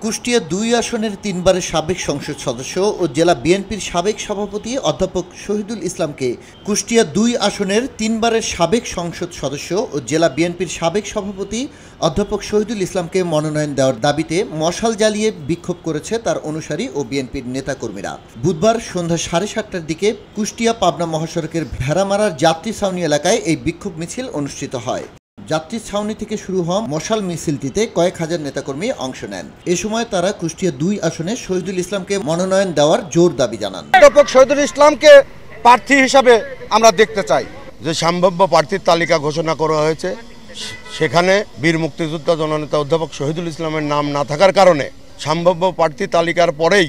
কুষ্টিয়া ২ আসনের ৩ বারের সাবেক সংসদ সদস্য ও জেলা বিএনপির সাবেক সভাপতি অধ্যাপক শহীদুল ইসলামকে কুষ্টিয়া ২ আসনের ৩ বারের সাবেক সংসদ সদস্য ও জেলা বিএনপির সাবেক সভাপতি অধ্যাপক শহীদুল ইসলামকে মনোনয়ন দেওয়ার দাবিতে মশাল জ্বালিয়ে বিক্ষোভ করেছে তার অনুসারী ও বিএনপির নেতাকর্মীরা। বুধবার সন্ধ্যা ৭:৩০টার দিকে কুষ্টিয়া পাবনা মহাসড়কের ভেড়ামারার যাত্রী ছাউনি এলাকায় এই বিক্ষোভ মিছিল অনুষ্ঠিত হয়। যাত্রী ছাউনি থেকে শুরু হওয়া মশাল মিছিলটিতে কয়েক হাজার নেতাকর্মী অংশ নেন। এ সময় তারা কুষ্টিয়া ২ আসনে শহীদুল ইসলামকে মনোনয়ন দেওয়ার জোর দাবি জানান। অধ্যাপক শহীদুল ইসলামকে প্রার্থী হিসাবে আমরা দেখতে চাই। যে সম্ভাব্য প্রার্থীর তালিকা ঘোষণা করা হয়েছে, সেখানে বীর মুক্তিযোদ্ধা জননেতা অধ্যাপক শহীদুল ইসলামের নাম না থাকার কারণে সম্ভাব্য প্রার্থী তালিকার পরেই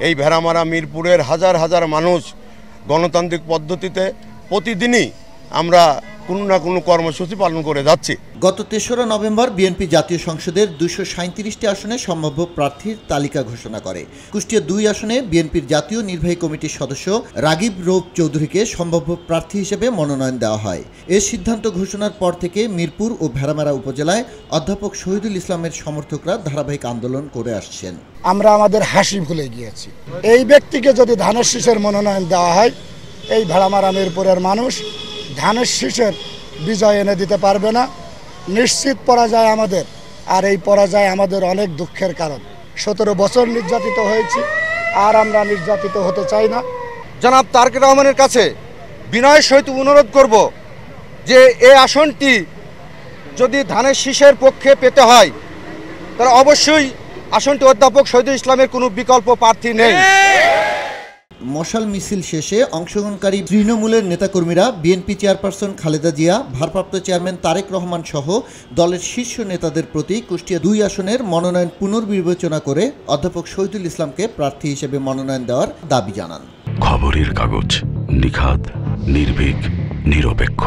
এই ভেড়ামারা মিরপুরের হাজার হাজার মানুষ গণতান্ত্রিক পদ্ধতিতে প্রতিদিনই আমরা কোনো না কোনো কর্মসূচি পালন করে যাচ্ছি। গত ৩রা নভেম্বর বিএনপি জাতীয় সংসদের ২৩৭টি আসনে সম্ভাব্য প্রার্থীর তালিকা ঘোষণা করে। কুষ্টিয়া ২ আসনে বিএনপির জাতীয় নির্বাহী কমিটির সদস্য রাগিব রৌফ চৌধুরীকে সম্ভাব্য প্রার্থী হিসেবে মনোনয়ন দেওয়া হয়। এর সিদ্ধান্ত ঘোষণার পর থেকে মিরপুর ও ভেড়ামারা উপজেলায় অধ্যাপক শহীদুল ইসলামের সমর্থকরা ধারাবাহিক আন্দোলন করে আসছেন। আমরা আমাদের হাসি ভুলে গিয়েছি। এই ব্যক্তিকে যদি ধানের শীষের মনোনয়ন দেওয়া হয়, এই ভেড়ামারা মিরপুরের মানুষ ধানের শীষের বিজয় এনে দিতে পারবে না। নিশ্চিত পরাজয় আমাদের, আর এই পরাজয় আমাদের অনেক দুঃখের কারণ। ১৭ বছর নির্যাতিত হয়েছি, আর আমরা নির্যাতিত হতে চাই না। জনাব তারেক রহমানের কাছে বিনয়ের সহিত অনুরোধ করব যে এই আসনটি যদি ধানের শীষের পক্ষে পেতে হয়, তাহলে অবশ্যই আসনটি অধ্যাপক শহীদুল ইসলামের কোনো বিকল্প প্রার্থী নেই। মশাল মিছিল শেষে অংশগ্রহণকারী তৃণমূলের নেতাকর্মীরা বিএনপি চেয়ারপারসন খালেদা জিয়া, ভারপ্রাপ্ত চেয়ারম্যান তারেক রহমান সহ দলের শীর্ষ নেতাদের প্রতি কুষ্টিয়া ২ আসনের মনোনয়ন পুনর্বিবেচনা করে অধ্যাপক শহীদুল ইসলামকে প্রার্থী হিসেবে মনোনয়ন দেওয়ার দাবি জানান। খবরের কাগজ, নিখাদ, নির্ভীক, নিরপেক্ষ।